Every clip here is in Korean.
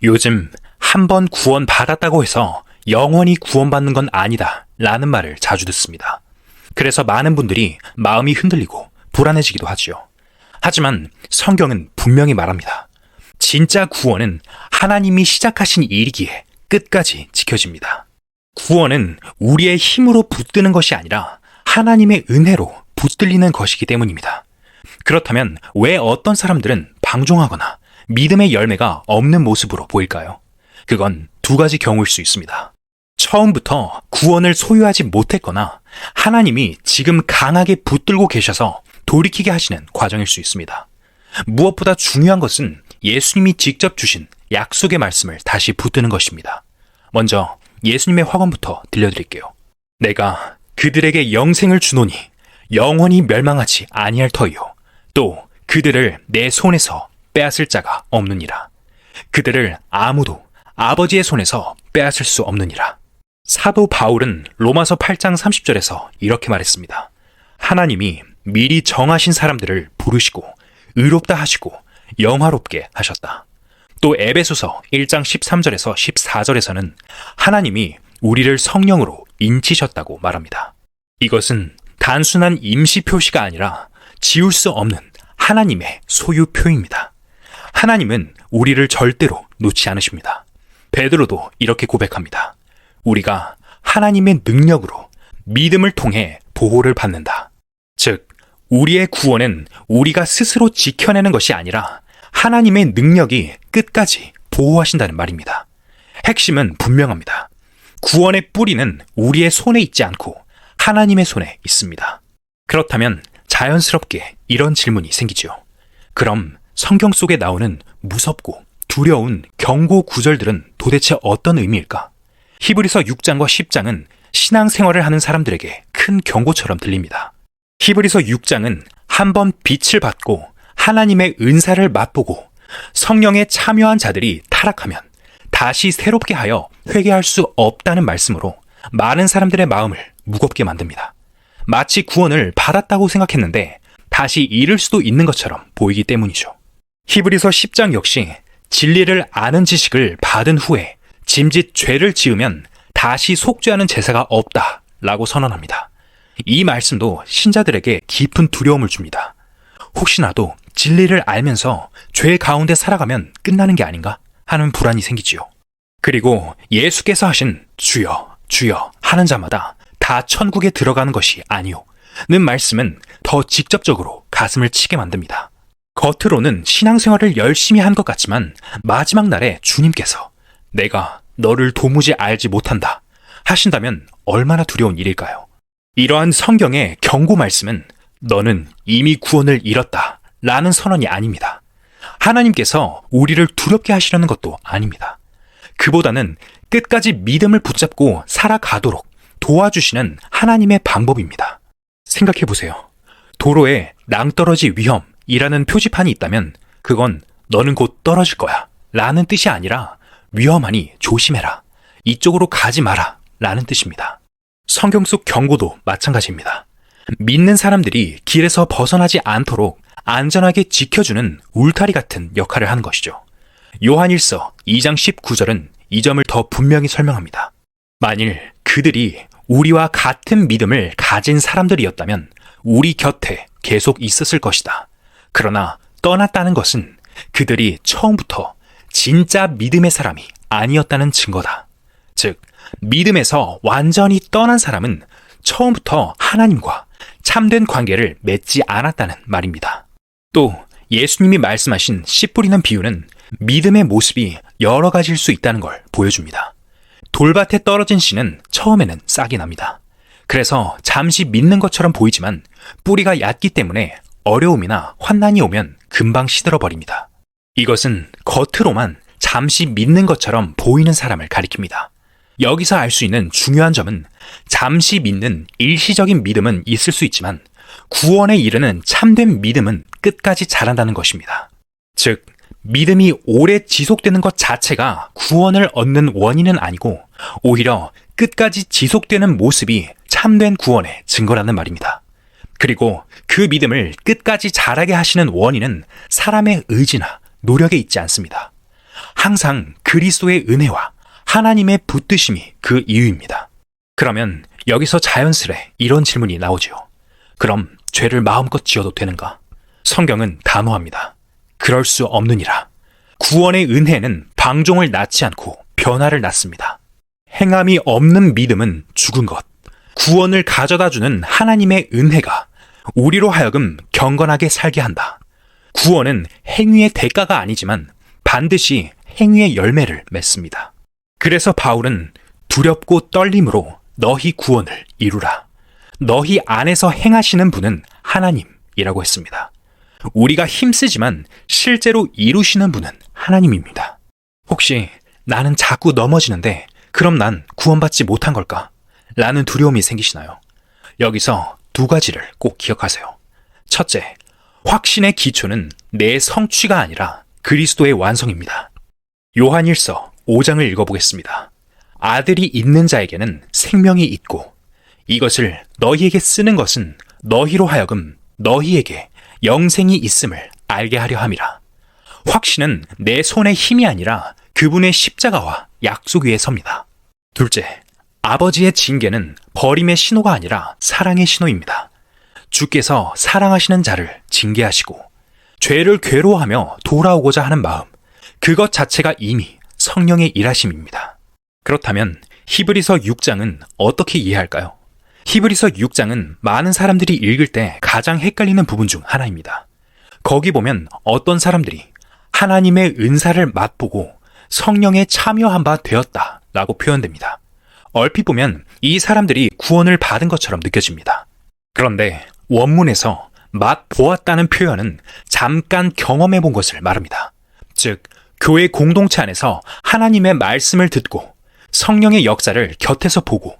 요즘 한 번 구원 받았다고 해서 영원히 구원받는 건 아니다 라는 말을 자주 듣습니다. 그래서 많은 분들이 마음이 흔들리고 불안해지기도 하지요. 하지만 성경은 분명히 말합니다. 진짜 구원은 하나님이 시작하신 일이기에 끝까지 지켜집니다. 구원은 우리의 힘으로 붙드는 것이 아니라 하나님의 은혜로 붙들리는 것이기 때문입니다. 그렇다면 왜 어떤 사람들은 방종하거나 믿음의 열매가 없는 모습으로 보일까요? 그건 두 가지 경우일 수 있습니다. 처음부터 구원을 소유하지 못했거나 하나님이 지금 강하게 붙들고 계셔서 돌이키게 하시는 과정일 수 있습니다. 무엇보다 중요한 것은 예수님이 직접 주신 약속의 말씀을 다시 붙드는 것입니다. 먼저 예수님의 확언부터 들려드릴게요. 내가 그들에게 영생을 주노니 영원히 멸망하지 아니할 터이요 또 그들을 내 손에서 빼앗을 자가 없느니라. 그들을 아무도 아버지의 손에서 빼앗을 수 없느니라. 사도 바울은 로마서 8장 30절에서 이렇게 말했습니다. 하나님이 미리 정하신 사람들을 부르시고 의롭다 하시고 영화롭게 하셨다. 또 에베소서 1장 13절에서 14절에서는 하나님이 우리를 성령으로 인치셨다고 말합니다. 이것은 단순한 임시 표시가 아니라 지울 수 없는 하나님의 소유표입니다. 하나님은 우리를 절대로 놓지 않으십니다. 베드로도 이렇게 고백합니다. 우리가 하나님의 능력으로 믿음을 통해 보호를 받는다. 즉, 우리의 구원은 우리가 스스로 지켜내는 것이 아니라 하나님의 능력이 끝까지 보호하신다는 말입니다. 핵심은 분명합니다. 구원의 뿌리는 우리의 손에 있지 않고 하나님의 손에 있습니다. 그렇다면 자연스럽게 이런 질문이 생기죠. 그럼 성경 속에 나오는 무섭고 두려운 경고 구절들은 도대체 어떤 의미일까? 히브리서 6장과 10장은 신앙생활을 하는 사람들에게 큰 경고처럼 들립니다. 히브리서 6장은 한번 빛을 받고 하나님의 은사를 맛보고 성령에 참여한 자들이 타락하면 다시 새롭게 하여 회개할 수 없다는 말씀으로 많은 사람들의 마음을 무겁게 만듭니다. 마치 구원을 받았다고 생각했는데 다시 잃을 수도 있는 것처럼 보이기 때문이죠. 히브리서 10장 역시 진리를 아는 지식을 받은 후에 짐짓 죄를 지으면 다시 속죄하는 제사가 없다라고 선언합니다. 이 말씀도 신자들에게 깊은 두려움을 줍니다. 혹시나도 진리를 알면서 죄 가운데 살아가면 끝나는 게 아닌가 하는 불안이 생기지요. 그리고 예수께서 하신 주여 주여 하는 자마다 다 천국에 들어가는 것이 아니오 는 말씀은 더 직접적으로 가슴을 치게 만듭니다. 겉으로는 신앙생활을 열심히 한 것 같지만 마지막 날에 주님께서 내가 너를 도무지 알지 못한다 하신다면 얼마나 두려운 일일까요? 이러한 성경의 경고 말씀은 너는 이미 구원을 잃었다 라는 선언이 아닙니다. 하나님께서 우리를 두렵게 하시려는 것도 아닙니다. 그보다는 끝까지 믿음을 붙잡고 살아가도록 도와주시는 하나님의 방법입니다. 생각해보세요. 도로에 낭떠러지 위험이라는 표지판이 있다면 그건 너는 곧 떨어질 거야 라는 뜻이 아니라 위험하니 조심해라, 이쪽으로 가지 마라 라는 뜻입니다. 성경 속 경고도 마찬가지입니다. 믿는 사람들이 길에서 벗어나지 않도록 안전하게 지켜주는 울타리 같은 역할을 하는 것이죠. 요한일서 2장 19절은 이 점을 더 분명히 설명합니다. 만일 그들이 우리와 같은 믿음을 가진 사람들이었다면 우리 곁에 계속 있었을 것이다. 그러나 떠났다는 것은 그들이 처음부터 진짜 믿음의 사람이 아니었다는 증거다. 즉, 믿음에서 완전히 떠난 사람은 처음부터 하나님과 참된 관계를 맺지 않았다는 말입니다. 또 예수님이 말씀하신 씨 뿌리는 비유는 믿음의 모습이 여러 가지일 수 있다는 걸 보여줍니다. 돌밭에 떨어진 씨는 처음에는 싹이 납니다. 그래서 잠시 믿는 것처럼 보이지만 뿌리가 얕기 때문에 어려움이나 환난이 오면 금방 시들어 버립니다. 이것은 겉으로만 잠시 믿는 것처럼 보이는 사람을 가리킵니다. 여기서 알 수 있는 중요한 점은 잠시 믿는 일시적인 믿음은 있을 수 있지만 구원에 이르는 참된 믿음은 끝까지 자란다는 것입니다. 즉, 믿음이 오래 지속되는 것 자체가 구원을 얻는 원인은 아니고 오히려 끝까지 지속되는 모습이 참된 구원의 증거라는 말입니다. 그리고 그 믿음을 끝까지 자라게 하시는 원인은 사람의 의지나 노력에 있지 않습니다. 항상 그리스도의 은혜와 하나님의 붙드심이 그 이유입니다. 그러면 여기서 자연스레 이런 질문이 나오죠. 그럼 죄를 마음껏 지어도 되는가? 성경은 단호합니다. 그럴 수 없느니라. 구원의 은혜는 방종을 낳지 않고 변화를 낳습니다. 행함이 없는 믿음은 죽은 것. 구원을 가져다주는 하나님의 은혜가 우리로 하여금 경건하게 살게 한다. 구원은 행위의 대가가 아니지만 반드시 행위의 열매를 맺습니다. 그래서 바울은 두렵고 떨림으로 너희 구원을 이루라. 너희 안에서 행하시는 분은 하나님이라고 했습니다. 우리가 힘쓰지만 실제로 이루시는 분은 하나님입니다. 혹시 나는 자꾸 넘어지는데 그럼 난 구원받지 못한 걸까? 라는 두려움이 생기시나요? 여기서 두 가지를 꼭 기억하세요. 첫째, 확신의 기초는 내 성취가 아니라 그리스도의 완성입니다. 요한일서 5장을 읽어보겠습니다. 아들이 있는 자에게는 생명이 있고 이것을 너희에게 쓰는 것은 너희로 하여금 너희에게 영생이 있음을 알게 하려 함이라. 확신은 내 손의 힘이 아니라 그분의 십자가와 약속 위에 섭니다. 둘째, 아버지의 징계는 버림의 신호가 아니라 사랑의 신호입니다. 주께서 사랑하시는 자를 징계하시고 죄를 괴로워하며 돌아오고자 하는 마음, 그것 자체가 이미 성령의 일하심입니다. 그렇다면 히브리서 6장은 어떻게 이해할까요? 히브리서 6장은 많은 사람들이 읽을 때 가장 헷갈리는 부분 중 하나입니다. 거기 보면 어떤 사람들이 하나님의 은사를 맛보고 성령에 참여한 바 되었다 라고 표현됩니다. 얼핏 보면 이 사람들이 구원을 받은 것처럼 느껴집니다. 그런데 원문에서 맛보았다는 표현은 잠깐 경험해 본 것을 말합니다. 즉, 교회 공동체 안에서 하나님의 말씀을 듣고 성령의 역사를 곁에서 보고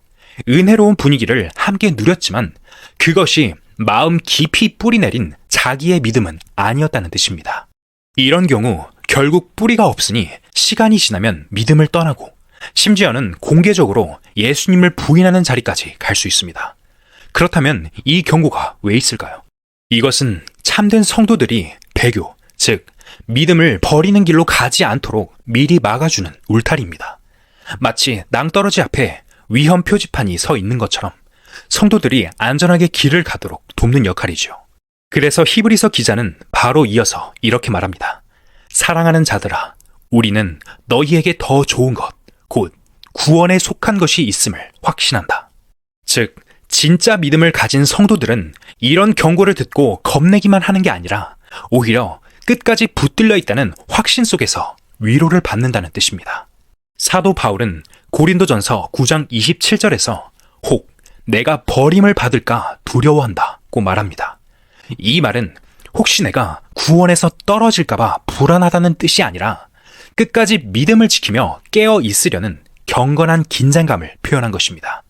은혜로운 분위기를 함께 누렸지만 그것이 마음 깊이 뿌리내린 자기의 믿음은 아니었다는 뜻입니다. 이런 경우 결국 뿌리가 없으니 시간이 지나면 믿음을 떠나고 심지어는 공개적으로 예수님을 부인하는 자리까지 갈 수 있습니다. 그렇다면 이 경고가 왜 있을까요? 이것은 참된 성도들이 배교, 즉 믿음을 버리는 길로 가지 않도록 미리 막아주는 울타리입니다. 마치 낭떠러지 앞에 위험 표지판이 서 있는 것처럼 성도들이 안전하게 길을 가도록 돕는 역할이죠. 그래서 히브리서 기자는 바로 이어서 이렇게 말합니다. 사랑하는 자들아, 우리는 너희에게 더 좋은 것, 곧 구원에 속한 것이 있음을 확신한다. 즉, 진짜 믿음을 가진 성도들은 이런 경고를 듣고 겁내기만 하는 게 아니라 오히려 끝까지 붙들려 있다는 확신 속에서 위로를 받는다는 뜻입니다. 사도 바울은 고린도전서 9장 27절에서 혹 내가 버림을 받을까 두려워한다고 말합니다. 이 말은 혹시 내가 구원에서 떨어질까봐 불안하다는 뜻이 아니라 끝까지 믿음을 지키며 깨어 있으려는 경건한 긴장감을 표현한 것입니다.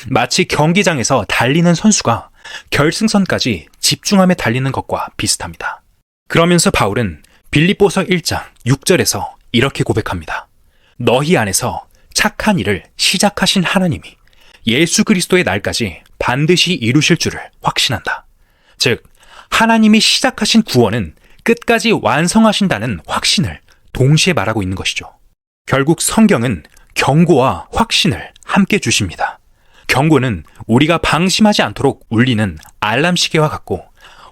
마치 경기장에서 달리는 선수가 결승선까지 집중하며 달리는 것과 비슷합니다. 그러면서 바울은 빌립보서 1장 6절에서 이렇게 고백합니다. 너희 안에서 착한 일을 시작하신 하나님이 예수 그리스도의 날까지 반드시 이루실 줄을 확신한다. 즉, 하나님이 시작하신 구원은 끝까지 완성하신다는 확신을 동시에 말하고 있는 것이죠. 결국 성경은 경고와 확신을 함께 주십니다. 경고는 우리가 방심하지 않도록 울리는 알람 시계와 같고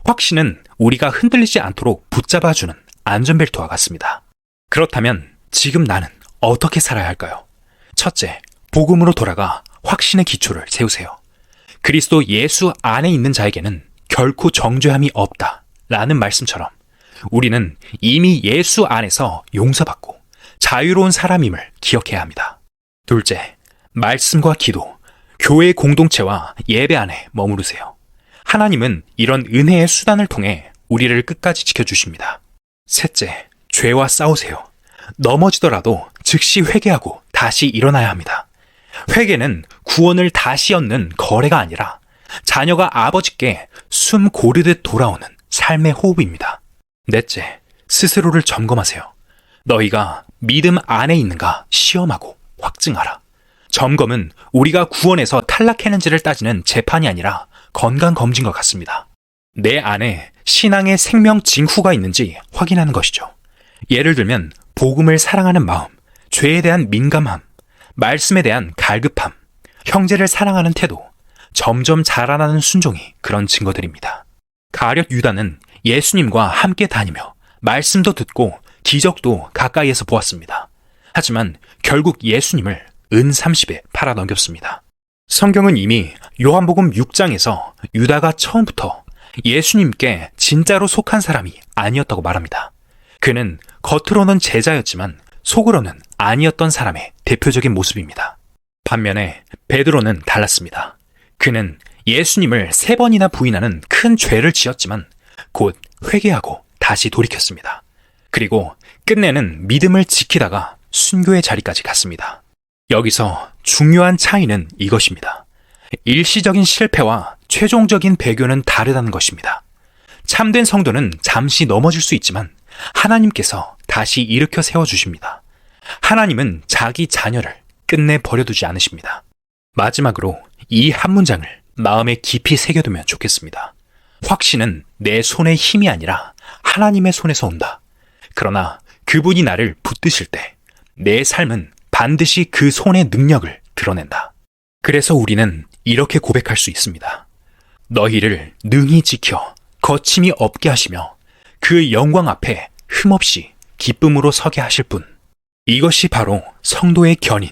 확신은 우리가 흔들리지 않도록 붙잡아주는 안전벨트와 같습니다. 그렇다면 지금 나는 어떻게 살아야 할까요? 첫째, 복음으로 돌아가 확신의 기초를 세우세요. 그리스도 예수 안에 있는 자에게는 결코 정죄함이 없다 라는 말씀처럼 우리는 이미 예수 안에서 용서받고 자유로운 사람임을 기억해야 합니다. 둘째, 말씀과 기도, 교회 공동체와 예배 안에 머무르세요. 하나님은 이런 은혜의 수단을 통해 우리를 끝까지 지켜주십니다. 셋째, 죄와 싸우세요. 넘어지더라도 즉시 회개하고 다시 일어나야 합니다. 회개는 구원을 다시 얻는 거래가 아니라 자녀가 아버지께 숨 고르듯 돌아오는 삶의 호흡입니다. 넷째, 스스로를 점검하세요. 너희가 믿음 안에 있는가 시험하고 확증하라. 점검은 우리가 구원에서 탈락했는지를 따지는 재판이 아니라 건강검진과 같습니다. 내 안에 신앙의 생명 징후가 있는지 확인하는 것이죠. 예를 들면 복음을 사랑하는 마음, 죄에 대한 민감함, 말씀에 대한 갈급함, 형제를 사랑하는 태도, 점점 자라나는 순종이 그런 증거들입니다. 가룟 유다는 예수님과 함께 다니며 말씀도 듣고 기적도 가까이에서 보았습니다. 하지만 결국 예수님을 은 30에 팔아넘겼습니다. 성경은 이미 요한복음 6장에서 유다가 처음부터 예수님께 진짜로 속한 사람이 아니었다고 말합니다. 그는 겉으로는 제자였지만 속으로는 아니었던 사람의 대표적인 모습입니다. 반면에 베드로는 달랐습니다. 그는 예수님을 3번이나 부인하는 큰 죄를 지었지만 곧 회개하고 다시 돌이켰습니다. 그리고 끝내는 믿음을 지키다가 순교의 자리까지 갔습니다. 여기서 중요한 차이는 이것입니다. 일시적인 실패와 최종적인 배교는 다르다는 것입니다. 참된 성도는 잠시 넘어질 수 있지만 하나님께서 다시 일으켜 세워주십니다. 하나님은 자기 자녀를 끝내 버려두지 않으십니다. 마지막으로 이 한 문장을 마음에 깊이 새겨두면 좋겠습니다. 확신은 내 손의 힘이 아니라 하나님의 손에서 온다. 그러나 그분이 나를 붙드실 때 내 삶은 반드시 그 손의 능력을 드러낸다. 그래서 우리는 이렇게 고백할 수 있습니다. 너희를 능히 지켜 거침이 없게 하시며 그 영광 앞에 흠없이 기쁨으로 서게 하실 분. 이것이 바로 성도의 견인,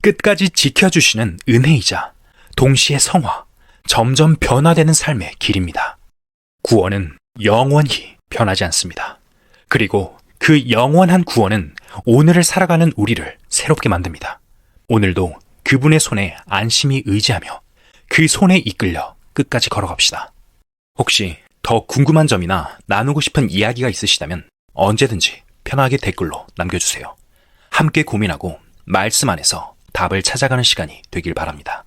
끝까지 지켜주시는 은혜이자 동시에 성화, 점점 변화되는 삶의 길입니다. 구원은 영원히 변하지 않습니다. 그리고 그 영원한 구원은 오늘을 살아가는 우리를 새롭게 만듭니다. 오늘도 그분의 손에 안심히 의지하며 그 손에 이끌려 끝까지 걸어갑시다. 혹시 더 궁금한 점이나 나누고 싶은 이야기가 있으시다면 언제든지 편하게 댓글로 남겨주세요. 함께 고민하고 말씀 안에서 답을 찾아가는 시간이 되길 바랍니다.